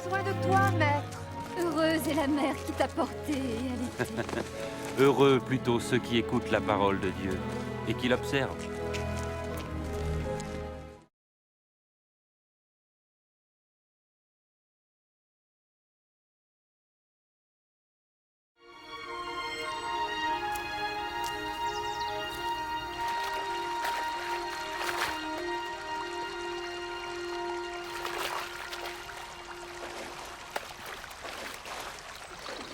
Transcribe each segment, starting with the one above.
besoin de toi, maître. Heureuse est la mère qui t'a porté et allaitée. Heureux plutôt ceux qui écoutent la parole de Dieu et qui l'observent.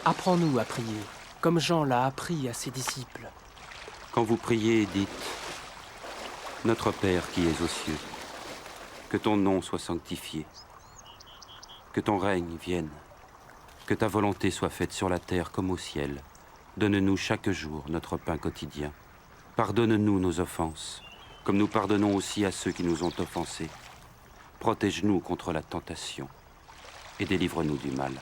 Apprends-nous à prier, comme Jean l'a appris à ses disciples. Quand vous priez, dites « Notre Père qui es aux cieux, que ton nom soit sanctifié, que ton règne vienne, que ta volonté soit faite sur la terre comme au ciel. Donne-nous chaque jour notre pain quotidien. Pardonne-nous nos offenses, comme nous pardonnons aussi à ceux qui nous ont offensés. Protège-nous contre la tentation et délivre-nous du mal. »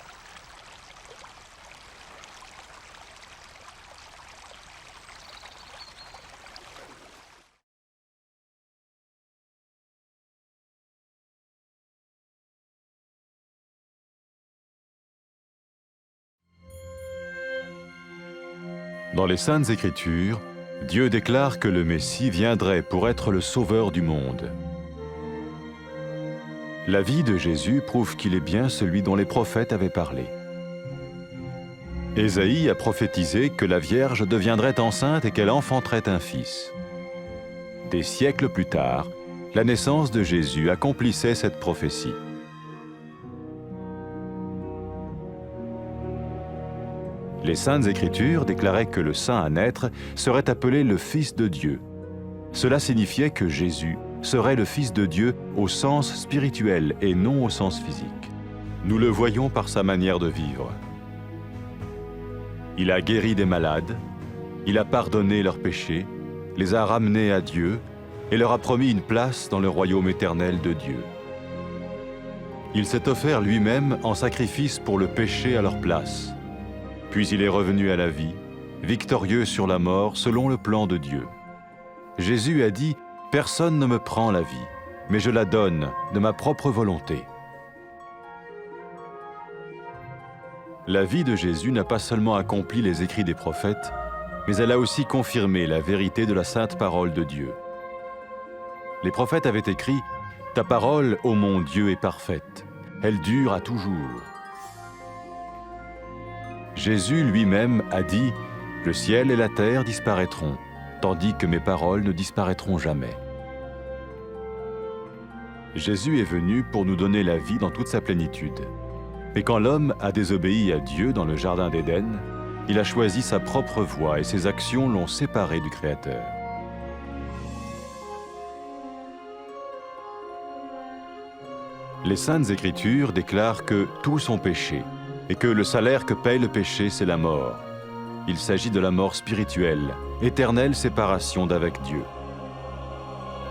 Dans les Saintes Écritures, Dieu déclare que le Messie viendrait pour être le sauveur du monde. La vie de Jésus prouve qu'il est bien celui dont les prophètes avaient parlé. Ésaïe a prophétisé que la Vierge deviendrait enceinte et qu'elle enfanterait un fils. Des siècles plus tard, la naissance de Jésus accomplissait cette prophétie. Les Saintes Écritures déclaraient que le saint à naître serait appelé le Fils de Dieu. Cela signifiait que Jésus serait le Fils de Dieu au sens spirituel et non au sens physique. Nous le voyons par sa manière de vivre. Il a guéri des malades, il a pardonné leurs péchés, les a ramenés à Dieu et leur a promis une place dans le royaume éternel de Dieu. Il s'est offert lui-même en sacrifice pour le péché à leur place. Puis il est revenu à la vie, victorieux sur la mort selon le plan de Dieu. Jésus a dit « Personne ne me prend la vie, mais je la donne de ma propre volonté. » La vie de Jésus n'a pas seulement accompli les écrits des prophètes, mais elle a aussi confirmé la vérité de la sainte parole de Dieu. Les prophètes avaient écrit « Ta parole, ô mon Dieu, est parfaite, elle dure à toujours. » Jésus lui-même a dit « Le ciel et la terre disparaîtront, tandis que mes paroles ne disparaîtront jamais. » Jésus est venu pour nous donner la vie dans toute sa plénitude. Et quand l'homme a désobéi à Dieu dans le jardin d'Éden, il a choisi sa propre voie et ses actions l'ont séparé du Créateur. Les Saintes Écritures déclarent que tous ont péché et que le salaire que paye le péché, c'est la mort. Il s'agit de la mort spirituelle, éternelle séparation d'avec Dieu.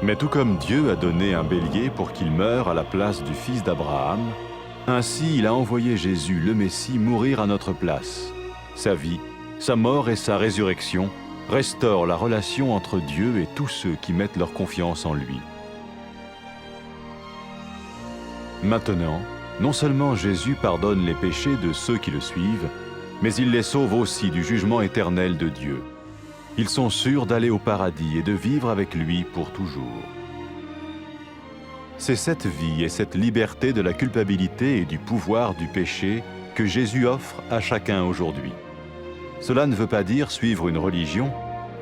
Mais tout comme Dieu a donné un bélier pour qu'il meure à la place du fils d'Abraham, ainsi il a envoyé Jésus, le Messie, mourir à notre place. Sa vie, sa mort et sa résurrection restaurent la relation entre Dieu et tous ceux qui mettent leur confiance en lui. Maintenant, non seulement Jésus pardonne les péchés de ceux qui le suivent, mais il les sauve aussi du jugement éternel de Dieu. Ils sont sûrs d'aller au paradis et de vivre avec lui pour toujours. C'est cette vie et cette liberté de la culpabilité et du pouvoir du péché que Jésus offre à chacun aujourd'hui. Cela ne veut pas dire suivre une religion,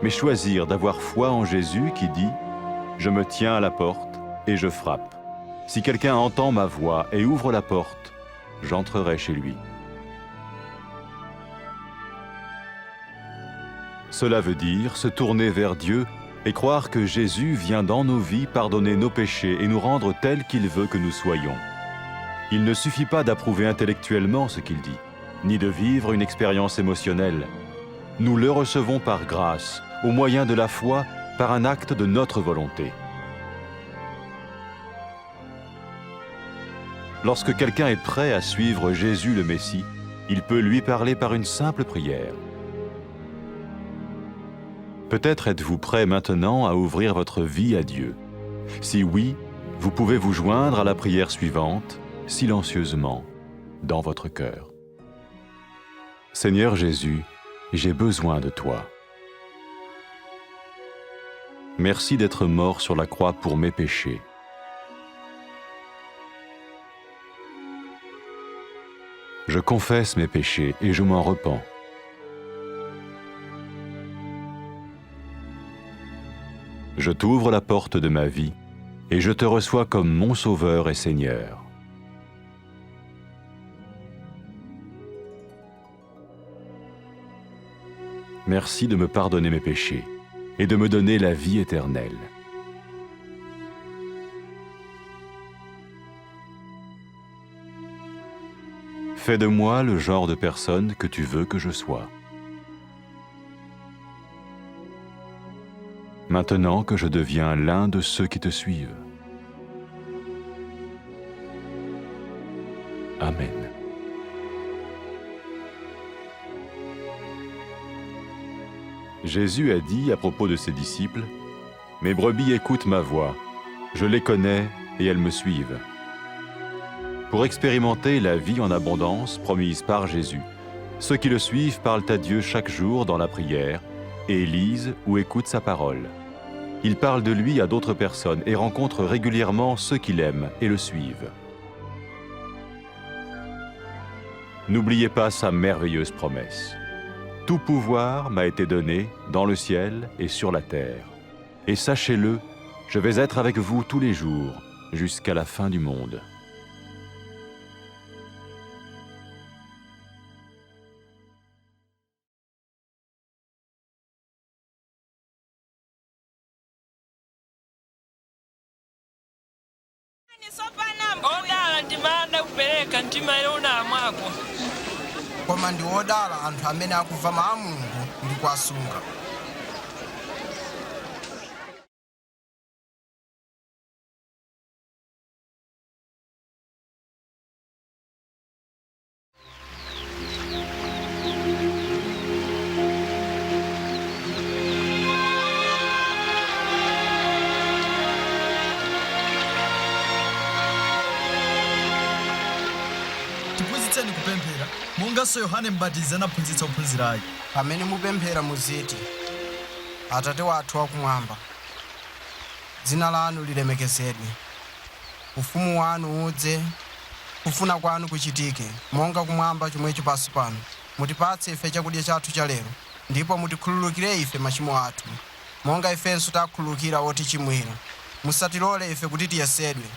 mais choisir d'avoir foi en Jésus qui dit « Je me tiens à la porte et je frappe. Si quelqu'un entend ma voix et ouvre la porte, j'entrerai chez lui. » Cela veut dire se tourner vers Dieu et croire que Jésus vient dans nos vies pardonner nos péchés et nous rendre tels qu'il veut que nous soyons. Il ne suffit pas d'approuver intellectuellement ce qu'il dit, ni de vivre une expérience émotionnelle. Nous le recevons par grâce, au moyen de la foi, par un acte de notre volonté. Lorsque quelqu'un est prêt à suivre Jésus le Messie, il peut lui parler par une simple prière. Peut-être êtes-vous prêt maintenant à ouvrir votre vie à Dieu. Si oui, vous pouvez vous joindre à la prière suivante, silencieusement. dans votre cœur. Seigneur Jésus, j'ai besoin de toi. Merci d'être mort sur la croix pour mes péchés. Je confesse mes péchés et je m'en repens. Je t'ouvre la porte de ma vie et je te reçois comme mon Sauveur et Seigneur. Merci de me pardonner mes péchés et de me donner la vie éternelle. Fais de moi le genre de personne que tu veux que je sois. Maintenant que je deviens l'un de ceux qui te suivent. Amen. Jésus a dit à propos de ses disciples, « Mes brebis écoutent ma voix, je les connais et elles me suivent. » Pour expérimenter la vie en abondance promise par Jésus, ceux qui le suivent parlent à Dieu chaque jour dans la prière et lisent ou écoutent sa parole. Ils parlent de lui à d'autres personnes et rencontrent régulièrement ceux qui l'aiment et le suivent. N'oubliez pas sa merveilleuse promesse. Tout pouvoir m'a été donné dans le ciel et sur la terre. Et sachez-le, je vais être avec vous tous les jours, jusqu'à la fin du monde. Odala ndimanda kupereka mtima ilona mwako. Koma ndi odala anthu amene akumva mawu a Mulungu ndi kuwasunga. Tiphunzitseni kupemphera monganso Yohane M'batizi anaphunzitsa ophunzira ake. Pamene mupemphera muziti, Atate wathu wakumwamba, dzina lanu lilemekezedwe, ufumu wanu udze, kufuna kwanu kuchitike, monga kumwamba chomwecho pansi pano. Mutipatse ife chakudya chathu cha lero, ndipo mutikhululukire ife machimo athu, monga ifenso takhululukira otichimwira. Musatilole ife kuti tiyesedwe,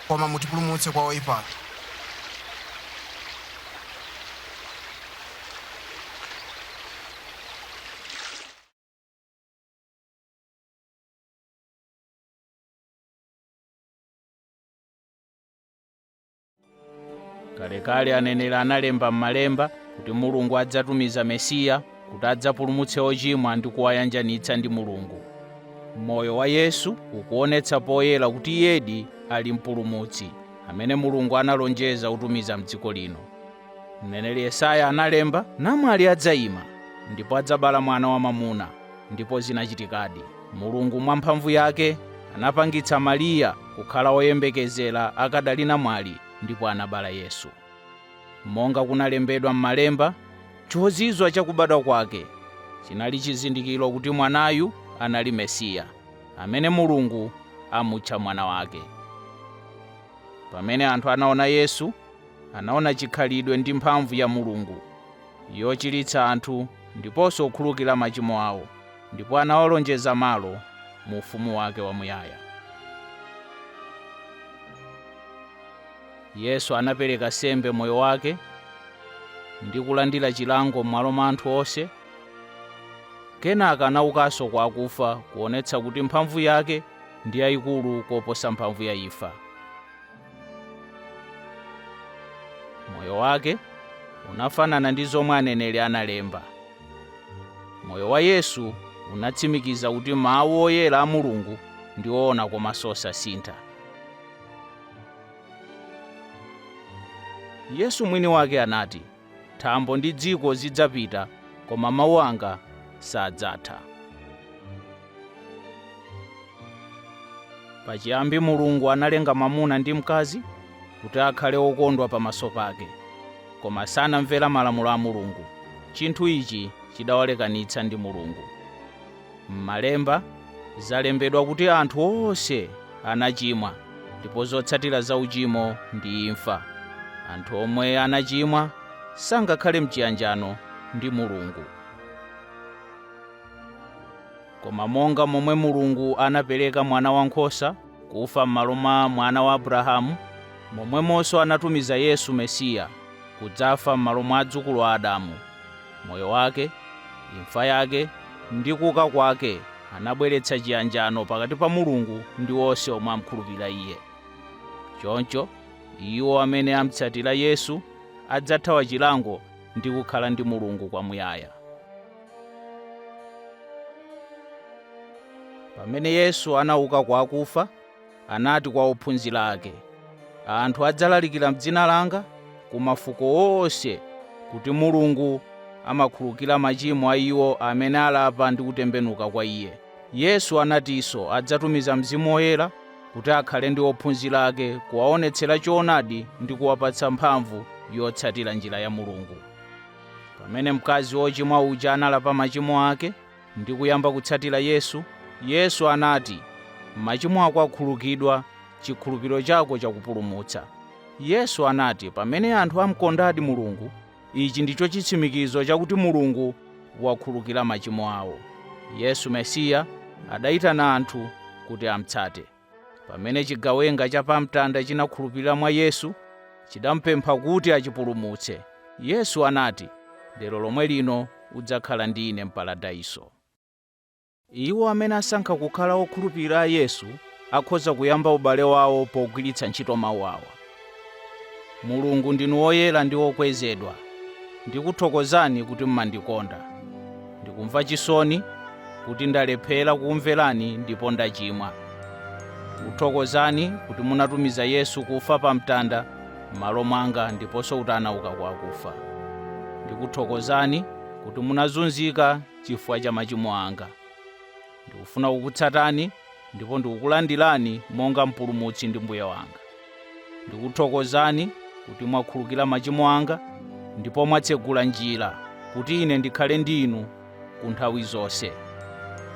koma mutipulumutse kwa oyipayo. Kalekale aneneri analemba m'malemba kuti Mulungu adzatumiza Mesiya kuti adzapulumutse ochimwa ndi kuwayanjanitsa ndi Mulungu. Moyo wa Yesu ukuonetsa poyera kuti iyedi ali mpulumutsi amene Mulungu analonjeza kutumiza m'dziko lino. Mneneri Yesaya analemba, namwali adzayima ndipo adzabala mwana wamwamuna, ndipo zinachitikadi. Mulungu mwa mphamvu yake anapangitsa Mariya kukhala woyembekezera akadali namwali, ndipo anabala Yesu. Monga kunalembedwa m'malemba, chozizwa chakubadwa kwake chinali chizindikiro kuti mwanayu anali Mesiya, amene Mulungu amutcha mwana wake. Pamene anthu anaona Yesu, anaona chikhalidwe ndi mphamvu ya Mulungu yochiritsa anthu ndiponso kukhululukira machimo awo, ndipo anawalonjeza malo mu ufumu wake wamuyaya. Yesu anapereka sembe moyo wake ndi kulandira chilango m'malo mwa anthu onse. Kenaka anaukanso kwa akufa, kuonetsa kuti mphamvu yake ndi yayikulu koposa mphamvu ya imfa. Moyo wake unafanana ndi zomwe aneneri analemba. Moyo wa Yesu unatsimikiza kuti mawu oyera a Mulungu ndi oona komanso osasintha. Yesu mwini wake anati, thambo ndi dziko zidzapita, koma mawu anga sadzatha. Pachiyambi Mulungu analenga mwamuna ndi mkazi kuti akhale okondwa pamaso pake. koma sanamvera malamulo a Mulungu. Chinthu ichi chidawalekanitsa ndi Mulungu. M'Malemba zalembedwa kuti anthu onse anachimwa, ndipo zotsatira za uchimo ndi imfa. Anthu omwe anachimwa sangakhale m'chiyanjano ndi Mulungu. Koma monga momwe Mulungu anapereka mwana wankhosa kufa m'malo mwa mwana wa Abrahamu, momwemonso anatumiza Yesu Mesiya kudzafa m'malo mwa adzukulu a Adamu. Moyo wake, imfa yake ndi kuuka kwake anabweretsa chiyanjano pakati pa Mulungu ndi onse omwe amkhulupirira Iye. Choncho iwo amene amutsatira Yesu adzathawa chilango ndi kukhala ndi Mulungu kwamuyaya. Pamene Yesu anauka kwa akufa, anati kwa ophunzira ake, anthu adzalalikira m'dzina langa ku mafuko onse kuti Mulungu amakhululukira machimo a iwo amene alapa ndi kutembenuka kwa Iye. Yesu anatinso adzatumiza Mzimu Woyera kuti akhale ndi ophunzira ake, kuwaonetsera choonadi ndi kuwapatsa mphamvu yotsatira njira ya Mulungu. Pamene mkazi wochimwa uja analapa machimo ake ndi kuyamba kutsatira Yesu, Yesu anati, machimo ako akhululukidwa, chikhulupiriro chako chakupulumutsa. Yesu anati, pamene anthu amukondadi Mulungu, ichi ndicho chitsimikizo chakuti Mulungu wakhululukira machimo awo. Yesu Mesiya adayitana anthu kuti amutsate. Pamene chigawenga cha pamtanda chinakhulupirira mwa Yesu, chidamupempha kuti achipulumutse. Yesu anati, lero lomwe lino udzakhala ndi Ine m'paradaiso. Iwo amene asankha kukhala okhulupirira Yesu akhoza kuyamba ubale wawo pogwiritsa ntchito mawu awa. Mulungu ndinu woyera ndi wokwezedwa. Ndikuthokozani kuti mmandikonda. Ndikumva chisoni kuti ndalephera kukumverani ndipo ndachimwa. Ndikuthokozani kuti munatumiza Yesu kufa pa mtanda m'malo mwanga ndiponso kuti anauka kwa akufa. Ndikuthokozani kuti munazunzika chifukwa cha machimo anga. Ndikufuna kukutsatani ndipo ndikukulandirani monga mpulumutsi ndi mbuye wanga. Ndikuthokozani kuti mwakhululukira machimo anga ndipo mwatsegula njira kuti ine ndikhale ndi inu ku nthawi zonse.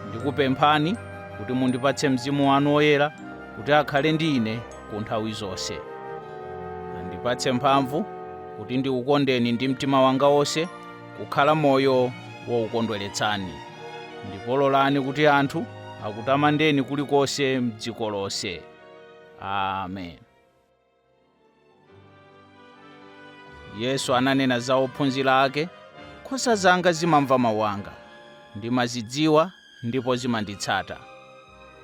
Ndikupemphani kuti mundipatse Mzimu wanu Woyera kuti akhale ndi ine ku nthawi zonse. Andipatse mphamvu kuti ndikukondeni ndi mtima wanga wonse, kukhala moyo wokukondweretsani. Ndipo lolani kuti anthu akutamandeni kulikonse m'dziko lonse. Amen. Yesu ananena za ophunzira ake, nkhosa zanga zimamva mawu anga, ndimazidziwa ndipo zimanditsata.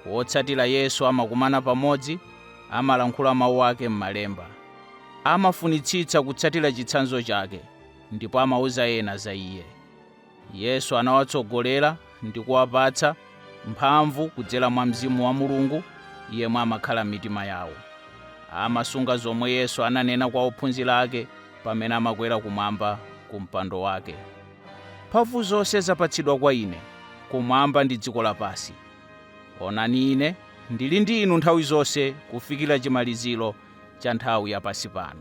Wotsatira Yesu amakumana pamodzi, amalankhula mawu ake m'Malemba. Amafunitsitsa kutsatira chitsanzo chake, ndipo amauza ena za Iye. Yesu anawatsogolera ndi kuwapatsa mphamvu kudzera mwa Mzimu wa Mulungu, yemwe amakhala m'mitima yawo. Amasunga zomwe Yesu ananena kwa ophunzira ake pamene amakwera kumwamba ku mpando wake. Mphamvu zonse zapatsidwa kwa Ine, kumwamba ndi dziko lapansi. Onani Ine ndili ndi inu nthawi zonse kufikira chimaliziro cha nthawi yapansi pano.